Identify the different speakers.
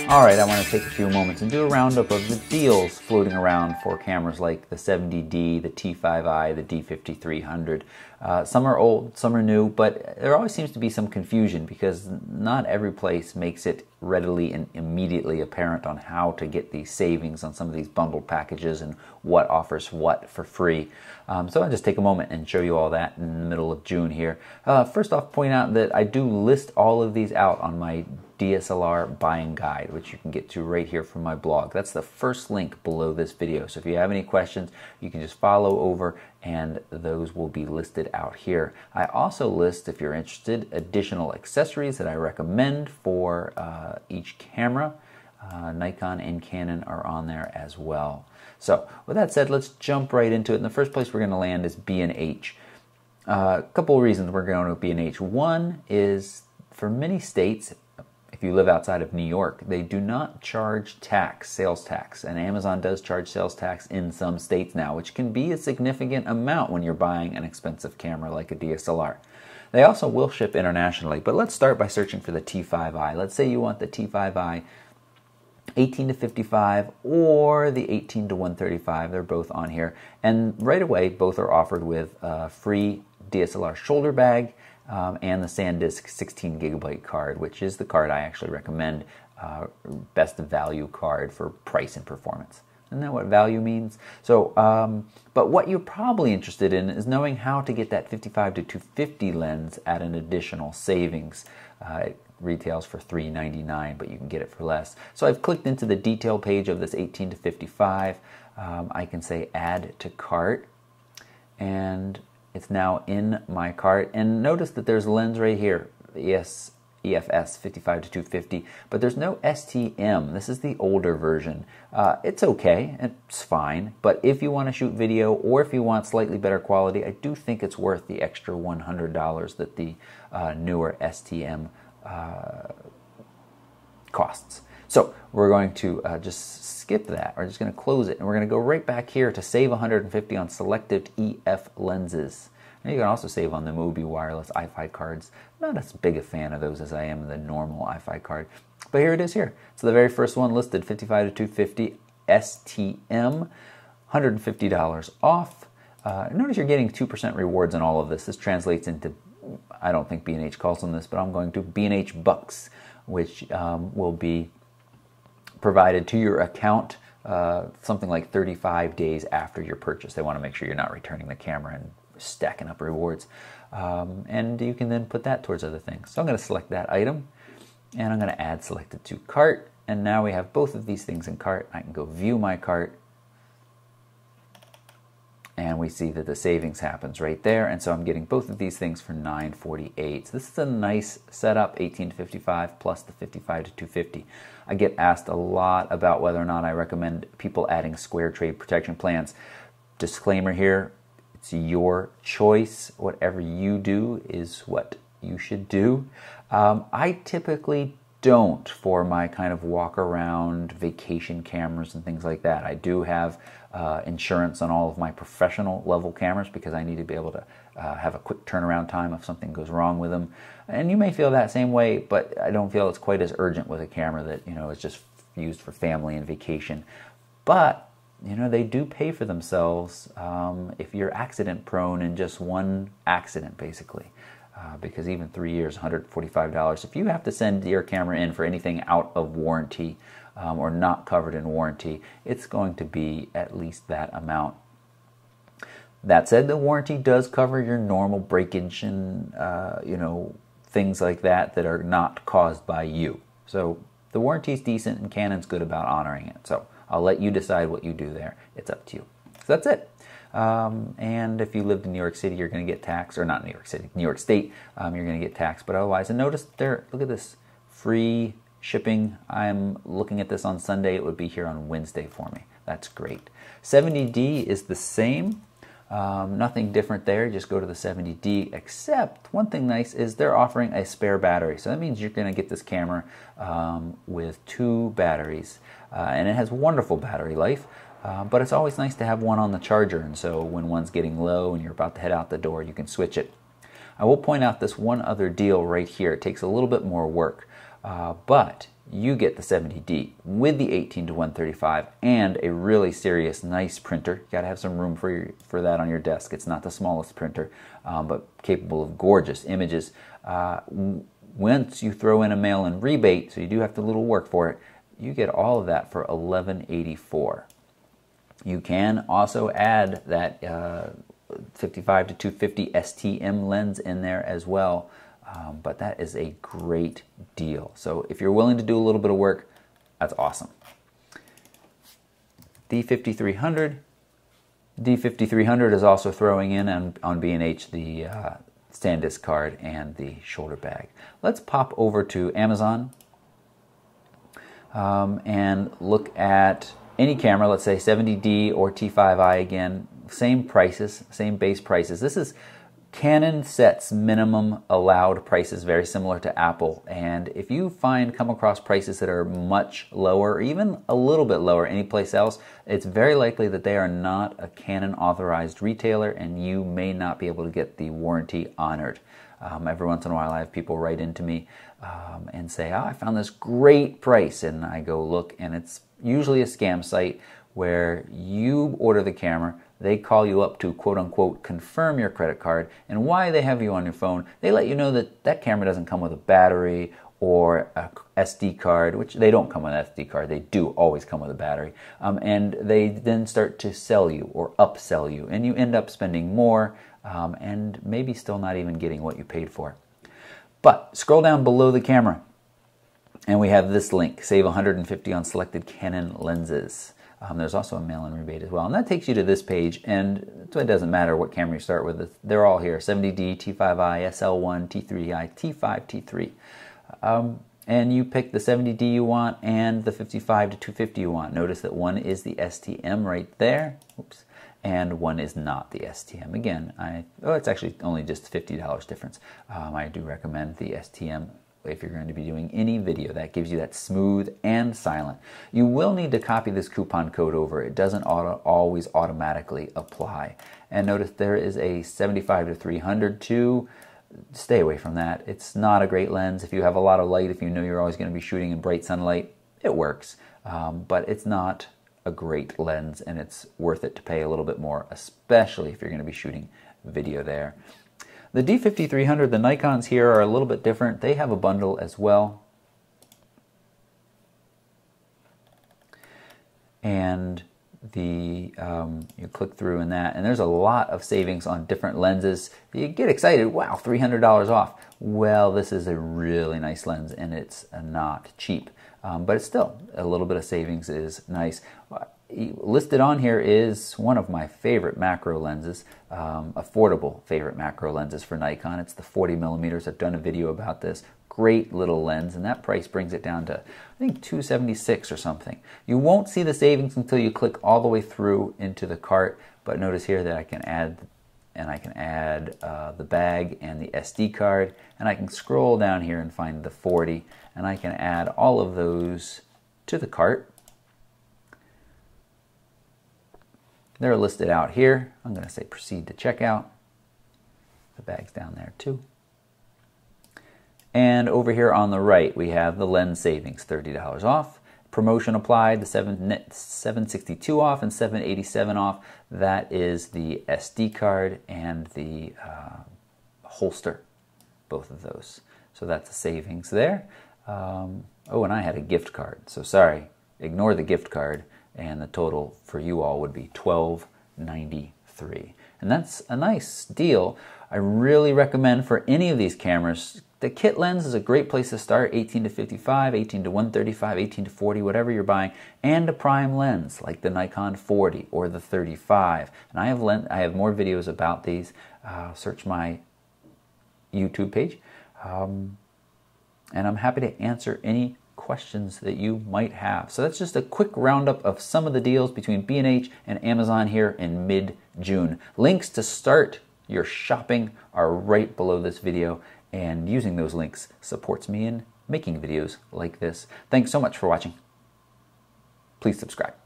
Speaker 1: Alright, I want to take a few moments and do a roundup of the deals floating around for cameras like the 70D, the T5i, the D5300. Some are old, some are new, but there always seems to be some confusion because not every place makes it readily and immediately apparent on how to get these savings on some of these bundled packages and what offers what for free. So I'll just take a moment and show you all that in the middle of June here. First off, point out that I do list all of these out on my DSLR buying guide, which you can get to right here from my blog. That's the first link below this video. So if you have any questions, you can just follow over and those will be listed out here. I also list, if you're interested, additional accessories that I recommend for each camera. Nikon and Canon are on there as well. So with that said, let's jump right into it. And the first place we're going to land is B&H. A couple of reasons we're going to B&H. One is for many states, if you live outside of New York, they do not charge tax, sales tax, and Amazon does charge sales tax in some states now, which can be a significant amount when you're buying an expensive camera like a DSLR. They also will ship internationally, but let's start by searching for the T5i. Let's say you want the T5i 18 to 55 or the 18 to 135. They're both on here, and right away both are offered with a free DSLR shoulder bag and the SanDisk 16 gigabyte card, which is the card I actually recommend, best value card for price and performance. Isn't that what value means? So, but what you're probably interested in is knowing how to get that 55 to 250 lens at an additional savings. It retails for $399, but you can get it for less. So I've clicked into the detail page of this 18 to 55. I can say add to cart, and it's now in my cart. And notice that there's a lens right here, EFS 55 to 250, but there's no STM. This is the older version. It's okay, it's fine, but if you want to shoot video or if you want slightly better quality, I do think it's worth the extra $100 that the newer STM costs. So we're going to just skip that. We're just going to close it, and we're going to go right back here to save 150 on selected EF lenses. And you can also save on the Mubi wireless iFi cards. Not as big a fan of those as I am the normal iFi card, but here it is here. So the very first one listed, 55 to 250 STM, $150 off. Notice you're getting 2% rewards on all of this. This translates into, I don't think B&H calls them this, but I'm going to B&H Bucks, which will be provided to your account something like 35 days after your purchase. They want to make sure you're not returning the camera and stacking up rewards. And you can then put that towards other things. So I'm going to select that item, and I'm going to add selected to cart. And now we have both of these things in cart. I can go view my cart, and we see that the savings happens right there. And so I'm getting both of these things for $948. So this is a nice setup, 18 to 55 plus the 55 to 250. I get asked a lot about whether or not I recommend people adding square trade protection plans. Disclaimer here, it's your choice. Whatever you do is what you should do. I typically don't for my kind of walk around vacation cameras and things like that. I do have insurance on all of my professional level cameras because I need to be able to have a quick turnaround time if something goes wrong with them. And you may feel that same way, but I don't feel it's quite as urgent with a camera that, you know, is just used for family and vacation. But you know, they do pay for themselves if you're accident prone in just one accident, basically. Because even 3 years, $145. If you have to send your camera in for anything out of warranty or not covered in warranty, it's going to be at least that amount. That said, the warranty does cover your normal breakage and you know, things like that that are not caused by you. So the warranty is decent, and Canon's good about honoring it. So I'll let you decide what you do there. It's up to you. So that's it. And if you lived in New York City, you're going to get taxed, or not New York City, New York State, you're going to get taxed. But otherwise, and notice there, look at this, free shipping. I'm looking at this on Sunday. It would be here on Wednesday for me. That's great. 70D is the same. Nothing different there. Just go to the 70D, except one thing nice is they're offering a spare battery. So that means you're going to get this camera with 2 batteries. And it has wonderful battery life, but it's always nice to have one on the charger, and so when one's getting low and you're about to head out the door, you can switch it. I will point out this one other deal right here. It takes a little bit more work, but you get the 70D with the 18-135 and a really serious, nice printer. You got to have some room for that on your desk. It's not the smallest printer, but capable of gorgeous images. Once you throw in a mail-in rebate, so you do have to little work for it, you get all of that for $11.84. You can also add that 55-250 STM lens in there as well. But that is a great deal. So if you're willing to do a little bit of work, that's awesome. D5300 is also throwing in on B&H the SanDisk card and the shoulder bag. Let's pop over to Amazon and look at any camera, let's say 70D or T5i again. Same prices, same base prices. This is Canon sets minimum allowed prices very similar to Apple, and if you come across prices that are much lower, or even a little bit lower anyplace else, it's very likely that they are not a Canon authorized retailer and you may not be able to get the warranty honored. Every once in a while I have people write into me and say, I found this great price, and I go look and it's usually a scam site where you order the camera, they call you up to quote-unquote confirm your credit card, and why they have you on your phone, they let you know that that camera doesn't come with a battery or a SD card, which they don't come with an SD card, they do always come with a battery, and they then start to sell you or upsell you, and you end up spending more and maybe still not even getting what you paid for. But scroll down below the camera, and we have this link, save $150 on selected Canon lenses. There's also a mail-in rebate as well, and that takes you to this page, and it doesn't matter what camera you start with, they're all here, 70D, T5i, SL1, T3i, T5, T3. And you pick the 70D you want and the 55-250 you want. Notice that one is the STM right there, oops, and one is not the STM. Again, it's actually only just $50 difference. I do recommend the STM if you're going to be doing any video. That gives you that smooth and silent. You will need to copy this coupon code over. It doesn't always automatically apply. And notice there is a 75-300 too. Stay away from that. It's not a great lens. If you have a lot of light, if you know you're always going to be shooting in bright sunlight, it works. But it's not a great lens, and it's worth it to pay a little bit more, especially if you're going to be shooting video there. The D5300, the Nikons here are a little bit different. They have a bundle as well. And you click through in that, and there's a lot of savings on different lenses. You get excited, wow, $300 off. Well, this is a really nice lens, and it's not cheap. But it's still, a little bit of savings is nice. Listed on here is one of my favorite macro lenses, affordable favorite macro lenses for Nikon. It's the 40mm. I've done a video about this. Great little lens, and that price brings it down to, I think, $276 or something. You won't see the savings until you click all the way through into the cart, but notice here that I can add the bag and the SD card, and I can scroll down here and find the 40, and I can add all of those to the cart. They're listed out here. I'm going to say proceed to checkout. The bag's down there too. And over here on the right, we have the lens savings, $30 off. Promotion applied, the 762 off and 787 off. That is the SD card and the holster, both of those. So that's a savings there. Oh, and I had a gift card, so sorry, ignore the gift card, and the total for you all would be $12.93. And that's a nice deal. I really recommend for any of these cameras, the kit lens is a great place to start, 18-55, 18-135, 18-40, whatever you're buying, and a prime lens like the Nikon 40 or the 35. And I have more videos about these. Search my YouTube page. And I'm happy to answer any questions that you might have. So that's just a quick roundup of some of the deals between B&H and Amazon here in mid-June. Links to start your shopping are right below this video, and using those links supports me in making videos like this. Thanks so much for watching. Please subscribe.